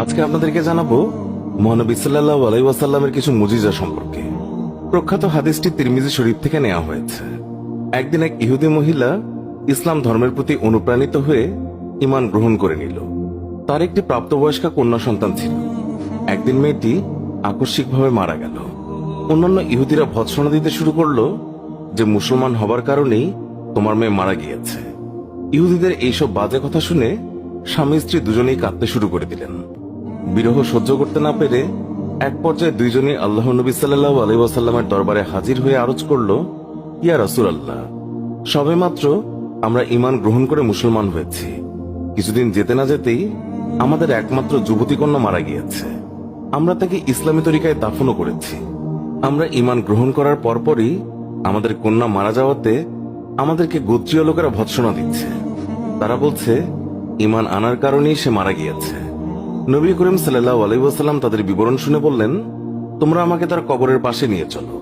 আজকে আপনাদেরকে জানাবো মহানবী সাল্লাল্লাহু আলাইহি ওয়াসাল্লামের কিছু মুজিজা সম্পর্কে। প্রখ্যাত হাদিসটি তিরমিজি শরীফ থেকে নেওয়া হয়েছে। একদিন এক ইহুদি মহিলা ইসলাম ধর্মের প্রতি অনুপ্রাণিত হয়ে ঈমান গ্রহণ করে নিল। তার একটি প্রাপ্তবয়স্কা কন্যা সন্তান ছিল। একদিন মেয়েটি আকস্মিকভাবে মারা গেল। অন্যান্য ইহুদিরা ভৎসনা দিতে শুরু করলো যে মুসলমান হবার কারণেই তোমার মেয়ে মারা গিয়েছে। ইহুদিদের এইসব বাজে কথা শুনে স্বামী স্ত্রী দুজনেই কাঁদতে শুরু করে দিলেন। বিরহ সহ্য করতে না পেরে এক পর্যায়ে দুইজনই আল্লাহ নবী সাল্লাল্লাহু আলাইহি ওয়াসাল্লামের দরবারে হাজির হয়ে আরজ করল, ইয়া রাসূলুল্লাহ, সবেমাত্র আমরা ঈমান গ্রহণ করে মুসলমান হয়েছি। কিছুদিন যেতে না যেতেই আমাদের একমাত্র যুবতী কন্যা মারা গিয়েছে। আমরা তাকে ইসলামী তরিকায় দাফনও করেছি। আমরা ঈমান গ্রহণ করার পরপরই আমাদের কন্যা মারা যাওয়াতে আমাদেরকে গোত্রীয় লোকেরা ভৎসনা দিচ্ছে। তারা বলছে ঈমান আনার কারণেই সে মারা গিয়েছে। নবী করিম সাল্লাল্লাহু আলাইহি ওয়াসাল্লাম তাদের বিবরণ শুনে বললেন, তোমরা আমাকে তার কবরের পাশে নিয়ে চলো।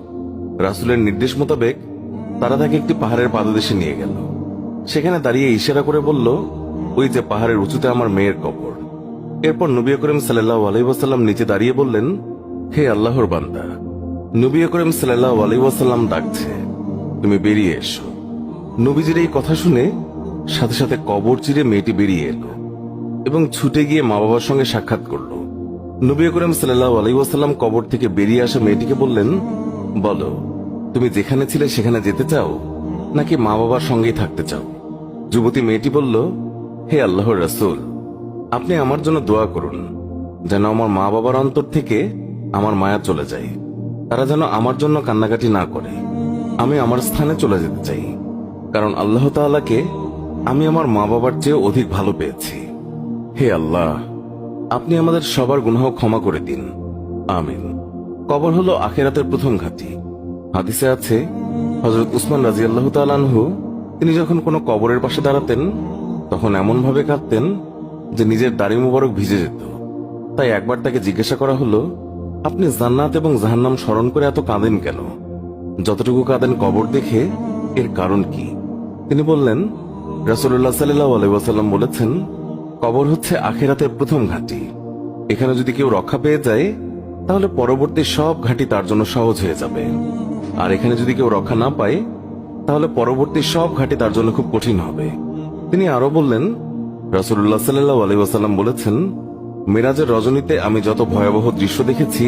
রাসূলের নির্দেশ মোতাবেক তারা তাকে একটি পাহাড়ের পাদদেশে নিয়ে গেল। সেখানে দাঁড়িয়ে ইশারা করে বলল, ওই যে পাহাড়ের উঁচুতে আমার মেয়ের কবর। এরপর নবী করিম সাল্লাল্লাহু আলাইহি ওয়াসাল্লাম নিচে দাঁড়িয়ে বললেন, হে আল্লাহর বান্দা, নবী করিম সাল্লাল্লাহু আলাইহি ওয়াসাল্লাম ডাকছে, তুমি বেরিয়ে এসো। নবীজির এই কথা শুনে সাথে সাথে কবর চিরে মেয়েটি বেরিয়ে এলো এবং ছুটে গিয়ে মা বাবার সঙ্গে সাক্ষাৎ করল। নবী করিম সাল্লাল্লাহু আলাইহি ওয়াসাল্লাম কবর থেকে বেরিয়ে আসা মেয়েটিকে বললেন, বলো, তুমি যেখানে ছিলে সেখানে যেতে চাও নাকি মা বাবার সঙ্গেই থাকতে চাও? যুবতী মেয়েটি বলল, হে আল্লাহর রাসূল, আপনি আমার জন্য দোয়া করুন যেন আমার মা বাবার অন্তর থেকে আমার মায়া চলে যায়। তারা যেন আমার জন্য কান্নাকাটি না করে। আমি আমার স্থানে চলে যেতে চাই, কারণ আল্লাহ তাআলাকে আমি আমার মা বাবার চেয়ে অধিক ভালো পেয়েছি। হে আল্লাহ, আপনি আমাদের সবার গুনাহ ক্ষমা করে দিন, আমিন। কবর হলো আখিরাতের প্রথম ঘাঁটি। হাদিসে আছে, হযরত উসমান রাদিয়াল্লাহু তাআলা আনহু তিনি যখন কোনো কবরের পাশে দাঁড়াতেন তখন এমন ভাবে কাঁদতেন যে নিজের দাড়ি মুবারক ভিজে যেত। তাই একবার তাকে জিজ্ঞাসা করা হলো, আপনি জান্নাত এবং জাহান্নাম স্মরণ করে এত কাঁদেন কেন? যতটুকু কাঁদেন কবর দেখে, এর কারণ কি? তিনি বললেন, রাসূলুল্লাহ সাল্লাল্লাহু আলাইহি ওয়াসাল্লাম বলেছেন, কবর হচ্ছে আখিরাতের প্রথম ঘাঁটি। এখানে যদি কেউ রক্ষা পেয়ে যায় তাহলে পরবর্তী সব ঘাঁটি তার জন্য সহজ হয়ে যাবে, আর এখানে যদি কেউ রক্ষা না পায় তাহলে পরবর্তী সব ঘাঁটি তার জন্য খুব কঠিন হবে। তিনি আরো বললেন, রাসূলুল্লাহ সাল্লাল্লাহু আলাইহি ওয়াসাল্লাম বলেছেন, মেরাজের রজনীতে আমি যত ভয়াবহ দৃশ্য দেখেছি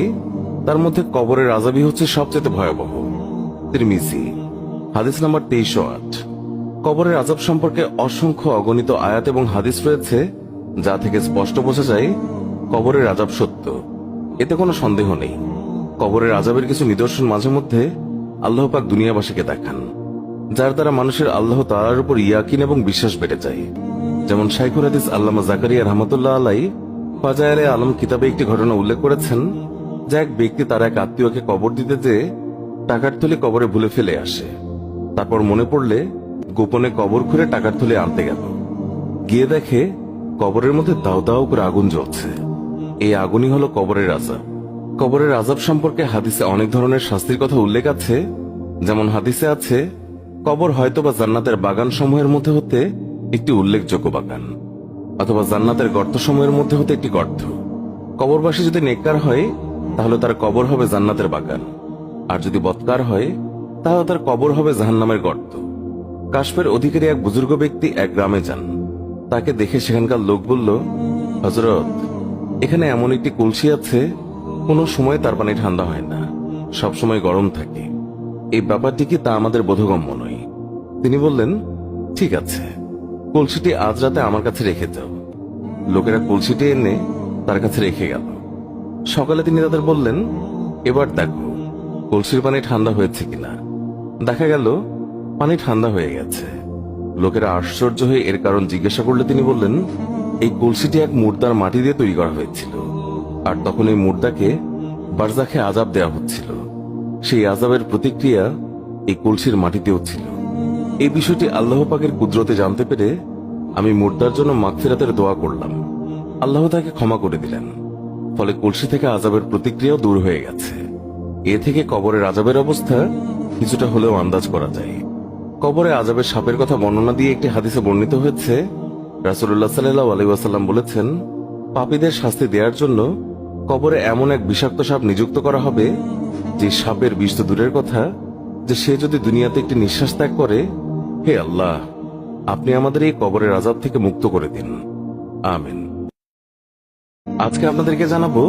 তার মধ্যে কবরের আযাবই হচ্ছে সবচেয়ে ভয়াবহ। তিরমিজি, হাদিস নাম্বার 2308। কবরের আযাব সম্পর্কে অসংখ্য অগণিত আয়াত এবং হাদিস রয়েছে যা থেকে স্পষ্ট বোঝা যায় কবরের আযাব সত্য। এতে কোনো সন্দেহ নেই। কবরের আযাবের কিছু নিদর্শন মাঝে মধ্যে আল্লাহ পাক দুনিয়াবাসীকে দেখান, যার দ্বারা মানুষের আল্লাহ তাআলার উপর ইয়াকিন এবং বিশ্বাস বেড়ে যায়। যেমন শাইখুল হাদিস আল্লামা জাকারিয়া রাহমাতুল্লাহ আলাইহি ফাজায়েলে আলম কিতাবে একটি ঘটনা উল্লেখ করেছেন, যে এক ব্যক্তি তার এক আত্মীয়কে কবর দিতে যেয়ে টাকার থলি কবরে ভুলে ফেলে আসে। তারপর মনে পড়লে গোপনে কবর খুঁড়ে টাকার থলি আনতে গেল। গিয়ে দেখে কবরের মধ্যে দাও দাও করে আগুন জ্বলছে। এই আগুনই হলো কবরের আযাব। কবরের আযাব সম্পর্কে হাদিসে অনেক ধরনের শাস্তির কথা উল্লেখ আছে। যেমন হাদিসে আছে, কবর হয়তোবা জান্নাতের বাগান সমূহের মধ্যে হতে একটি উল্লেখযোগ্য বাগান, অথবা জান্নাতের গর্ত সমূহের মধ্যে হতে একটি গর্ত। কবরবাসী যদি নেককার হয় তাহলে তার কবর হবে জান্নাতের বাগান, আর যদি বদকার হয় তাহলে তার কবর হবে জাহান্নামের গর্ত। কাশফের অধিকারী এক বুজুর্গ ব্যক্তি এক গ্রামে যান। তাকে দেখে সেখানকার লোক বলল, হযরত, এখানে এমন একটি কলসি আছে, কোনো সময় তার পানি ঠান্ডা হয় না, সবসময় গরম থাকে। এই ব্যাপারটি কি তা আমাদের বোধগম্য নয়। তিনি বললেন, ঠিক আছে, কলসিটি আজ রাতে আমার কাছে রেখে যাও। লোকেরা কলসিটি এনে তার কাছে রেখে গেল। সকালে তিনি তাদের বললেন, এবার দেখো কলসির পানি ঠান্ডা হয়েছে কিনা। দেখা গেল পানি ঠান্ডা হয়ে গেছে। লোকেরা আশ্চর্য হয়ে এর কারণ জিজ্ঞাসা করলে তিনি বললেন, এই কলসিটি এক মুর্দার মাটি দিয়ে তৈরি করা হয়েছিল, আর তখন এই মুর্দাকে বারজাখে আযাব দেওয়া হচ্ছিল। সেই আযাবের প্রতিক্রিয়া এই কলসির মাটিতেও ছিল। এই বিষয়টি আল্লাহ পাকের কুদরতে জানতে পেরে আমি মুর্দার জন্য মাগফিরাতের দোয়া করলাম। আল্লাহ তাকে ক্ষমা করে দিলেন। ফলে কলসি থেকে আযাবের প্রতিক্রিয়াও দূর হয়ে গেছে। এ থেকে কবরের আযাবের অবস্থা কিছুটা হলেও আন্দাজ করা যায়। কবরে আযাবের সাপের কথা বর্ণনা দিয়ে একটি হাদিসে বর্ণিত হয়েছে, রাসূলুল্লাহ সাল্লাল্লাহু আলাইহি ওয়াসাল্লাম বলেছেন, পাপীদের শাস্তি দেওয়ার জন্য কবরে এমন এক বিষাক্ত সাপ নিযুক্ত করা হবে, যে সাপের বিষ তো দূরের কথা, যে সে যদি দুনিয়াতে একটি নিঃশ্বাস ত্যাগ করে, হে আল্লাহ, আপনি আমাদের এই কবরের আযাব থেকে মুক্ত করে দিন, আমিন। আজকে আপনাদেরকে জানাবো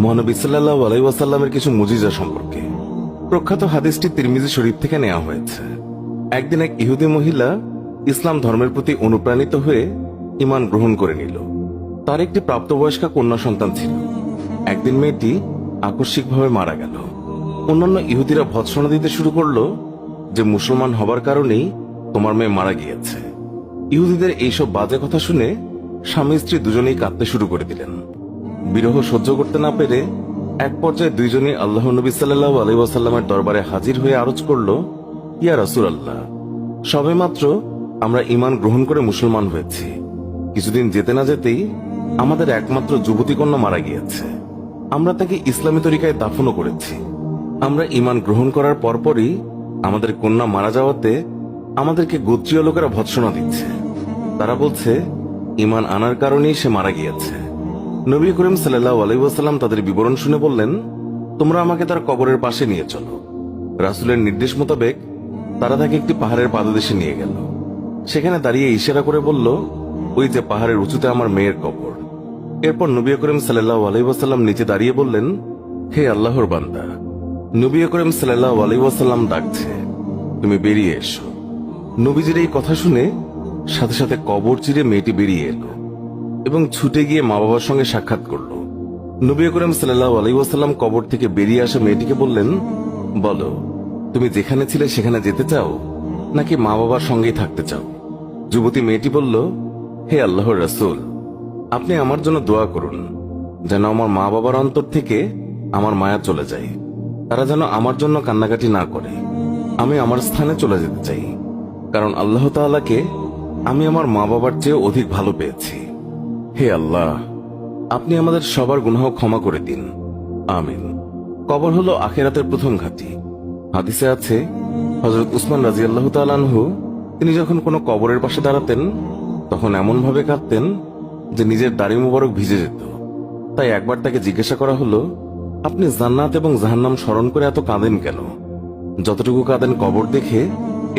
মহানবী সাল্লাল্লাহু আলাইহি ওয়াসাল্লামের কিছু মুজিজা সম্পর্কে। প্রখ্যাত হাদিসটি তিরমিজি শরীফ থেকে নেওয়া হয়েছে। একদিন এক ইহুদি মহিলা ইসলাম ধর্মের প্রতি অনুপ্রাণিত হয়ে ঈমান গ্রহণ করে নিল। তার একটি প্রাপ্তবয়স্কা কন্যা সন্তান ছিল। একদিন মেয়েটি আকস্মিকভাবে মারা গেল। অন্যান্য ইহুদিরা ভৎসনা দিতে শুরু করলো যে মুসলমান হবার কারণেই তোমার মেয়ে মারা গিয়েছে। ইহুদিদের এইসব বাজে কথা শুনে স্বামী স্ত্রী দুজনেই কাঁদতে শুরু করে দিলেন। বিরহ সহ্য করতে না পেরে এক পর্যায়ে দুইজনই আল্লাহ নবী সাল্লাল্লাহু আলাইহি ওয়াসাল্লামের দরবারে হাজির হয়ে আরজ করল, ইয়া রাসূলুল্লাহ, সবেমাত্র আমরা ঈমান গ্রহণ করে মুসলমান হয়েছি। কিছুদিন যেতে না যেতেই আমাদের একমাত্র যুবতী কন্যা মারা গিয়েছে। আমরা তাকে ইসলামী তরিকায় দাফনও করেছি। আমরা ঈমান গ্রহণ করার পরপরই আমাদের কন্যা মারা যাওয়াতে আমাদেরকে গোত্রীয় লোকেরা ভৎসনা দিচ্ছে। তারা বলছে ঈমান আনার কারণেই সে মারা গিয়েছে। নবী করিম সাল্লাল্লাহু আলাইহি ওয়াসাল্লাম তাদের বিবরণ শুনে বললেন, তোমরা আমাকে তার কবরের পাশে নিয়ে চলো। রাসূলের নির্দেশ মোতাবেক তারা তাকে একটি পাহাড়ের পাদদেশে নিয়ে গেল। সেখানে দাঁড়িয়ে ইশারা করে বলল, ওই যে পাহাড়ের উঁচুতে আমার মেয়ের কবর। এরপর নবী করিম সাল্লাল্লাহু আলাইহি ওয়াসাল্লাম নিচে দাঁড়িয়ে বললেন, হে আল্লাহর বান্দা, নবী করিম সাল্লাল্লাহু আলাইহি ওয়াসাল্লাম ডাকছে, তুমি বেরিয়ে এসো। নবীজির এই কথা শুনে সাথে সাথে কবর চিরে মেয়েটি বেরিয়ে এলো এবং ছুটে গিয়ে মা বাবার সঙ্গে সাক্ষাৎ করল। নবী করিম সাল্লাল্লাহু আলাইহি ওয়াসাল্লাম কবর থেকে বেরিয়ে আসা মেয়েটিকে বললেন, বলো, তুমি যেখানে ছিলে সেখানে যেতে চাও নাকি মা বাবার সঙ্গেই থাকতে চাও? যুবতী মেয়েটি বলল, হে আল্লাহর রাসূল, আপনি আমার জন্য দোয়া করুন যেন আমার মা বাবার অন্তর থেকে আমার মায়া চলে যায়। তারা যেন আমার জন্য কান্নাকাটি না করে। আমি আমার স্থানে চলে যেতে চাই, কারণ আল্লাহ তাআলাকে আমি আমার মা বাবার চেয়ে অধিক ভালো পেয়েছি। হে আল্লাহ, আপনি আমাদের সবার গুনাহ ক্ষমা করে দিন, আমিন। কবর হলো আখিরাতের প্রথম ঘাঁটি। হাদিসে আছে, হযরত উসমান রাদিয়াল্লাহু তাআলা আনহু তিনি যখন কোনো কবরের পাশে দাঁড়াতেন তখন এমন ভাবে কাঁদতেন যে নিজের দাড়ি মুবারক ভিজে যেত। তাই একবার তাকে জিজ্ঞাসা করা হলো, আপনি জান্নাত এবং জাহান্নাম স্মরণ করে এত কাঁদেন কেন? যতটুকু কাঁদেন কবর দেখে,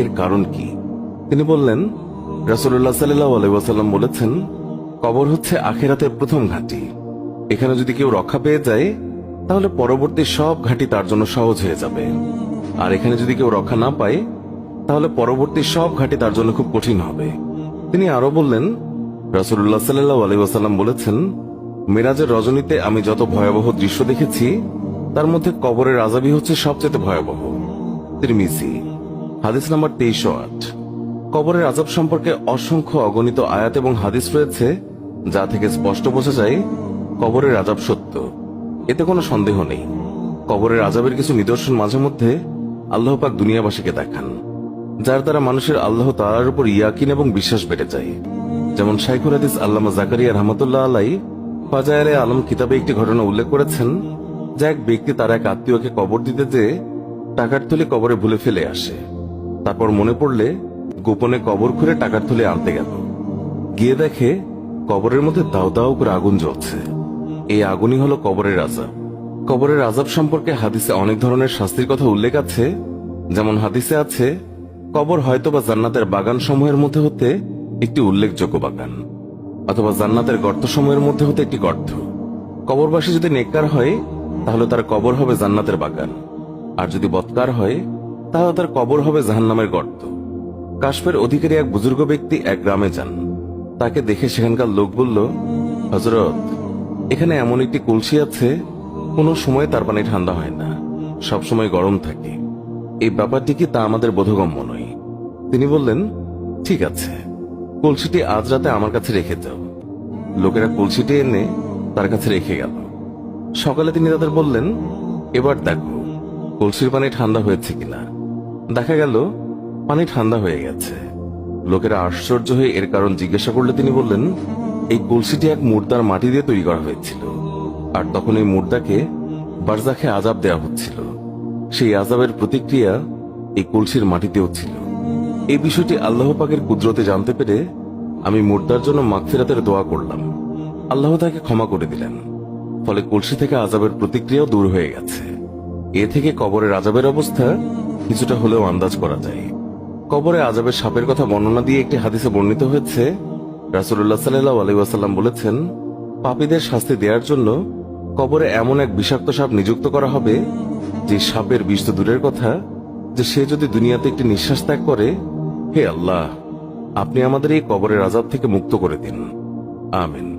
এর কারণ কি? তিনি বললেন, রাসূলুল্লাহ সাল্লাল্লাহু আলাইহি ওয়াসাল্লাম বলেছেন, কবর হচ্ছে আখিরাতের প্রথম ঘাঁটি। এখানে যদি কেউ রক্ষা পেয়ে যায় তাহলে পরবর্তী সব ঘাঁটি তার জন্য সহজ হয়ে যাবে, আর এখানে যদি কেউ রক্ষা না পায় তাহলে পরবর্তী সব ঘাঁটি তার জন্য খুব কঠিন হবে। তিনি আরো বললেন, রাসূলুল্লাহ সাল্লাল্লাহু আলাইহি ওয়াসাল্লাম বলেছেন, মেরাজের রজনীতে আমি যত ভয়াবহ দৃশ্য দেখেছি তার মধ্যে কবরের আযাবই হচ্ছে সবচেয়ে ভয়াবহ। তিরমিজি, হাদিস নাম্বার 2308। কবরের আযাব সম্পর্কে অসংখ্য অগণিত আয়াত এবং হাদিস রয়েছে, যা থেকে স্পষ্ট বোঝা যায় কবরের আযাব সত্য। এতে কোনো সন্দেহ নেই। কবরের আযাবের কিছু নিদর্শন মাঝে মধ্যে আল্লাহ পাক দুনিয়াবাসীকে দেখান, যার দ্বারা মানুষের আল্লাহ তাআলার উপর ইয়াকিন এবং বিশ্বাস বেড়ে যায়। যেমন শাইখুল হাদিস আল্লামা জাকারিয়া রাহমাতুল্লাহ আলাইহি ফাজায়েলে আলম কিতাবে একটি ঘটনা উল্লেখ করেছেন, যে এক ব্যক্তি তার এক আত্মীয়কে কবর দিতে যেয়ে টাকার থলি কবরে ভুলে ফেলে আসে। তারপর মনে পড়লে গোপনে কবর খুঁড়ে টাকার থলি আনতে গেল। গিয়ে দেখে কবরের মধ্যে দাউ দাউ করে আগুন জ্বলছে। এই আগুনই হলো কবরের আযাব। কবরের আযাব সম্পর্কে হাদিসে অনেক ধরনের শাস্তির কথা উল্লেখ আছে। যেমন হাদিসে আছে, কবর হয়তোবা জান্নাতের বাগান সমূহের মধ্যে হতে একটি উল্লেখযোগ্য বাগান, অথবা জান্নাতের গর্ত সমূহের মধ্যে হতে একটি গর্ত। কবরবাসী যদি নেককার হয় তাহলে তার কবর হবে জান্নাতের বাগান, আর যদি বদকার হয় তাহলে তার কবর হবে জাহান্নামের গর্ত। কাশফের অধিকারী এক বুজুর্গ ব্যক্তি এক গ্রামে যান। তাকে দেখে সেখানকার লোক বলল, হযরত, এখানে এমন একটি কলসি আছে, কোনো সময় তার পানি ঠান্ডা হয় না, সবসময় গরম থাকে। এই ব্যাপারটি কি তা আমাদের বোধগম্য নয়। তিনি বললেন, ঠিক আছে, কলসিটি আজ রাতে আমার কাছে রেখে যাও। লোকেরা কলসিটি এনে তার কাছে রেখে গেল। সকালে তিনি তাদের বললেন, এবার দেখো কলসির পানি ঠান্ডা হয়েছে কিনা। দেখা গেল পানি ঠান্ডা হয়ে গেছে। লোকেরা আশ্চর্য হয়ে এর কারণ জিজ্ঞাসা করলে তিনি বললেন, এই কলসিটি এক মুর্দার মাটি দিয়ে তৈরি করা হয়েছিল, আর তখন এই মুর্দাকে বারজাখে আযাব দেওয়া হচ্ছিল। সেই আযাবের প্রতিক্রিয়া এই কলসির মাটিতেও ছিল। এই বিষয়টি আল্লাহ পাকের কুদরতে জানতে পেরে আমি মুর্দার জন্য মাগফিরাতের দোয়া করলাম। আল্লাহ তাকে ক্ষমা করে দিলেন। ফলে কলসি থেকে আযাবের প্রতিক্রিয়াও দূর হয়ে গেছে। এ থেকে কবরের আযাবের অবস্থা কিছুটা হলেও আন্দাজ করা যায়। কবরে আযাবের সাপের কথা বর্ণনা দিয়ে একটি হাদিসে বর্ণিত হয়েছে, রাসূলুল্লাহ সাল্লাল্লাহু আলাইহি ওয়াসাল্লাম বলেছেন, পাপীদের শাস্তি দেওয়ার জন্য কবরে এমন এক বিষাক্ত সাপ নিযুক্ত করা হবে, যে সাপের বিষ তো দূরের কথা, যে সে যদি দুনিয়াতে একটি নিঃশ্বাস ত্যাগ করে, হে আল্লাহ, আপনি আমাদের এই কবরের আযাব থেকে মুক্ত করে দিন। আমিন।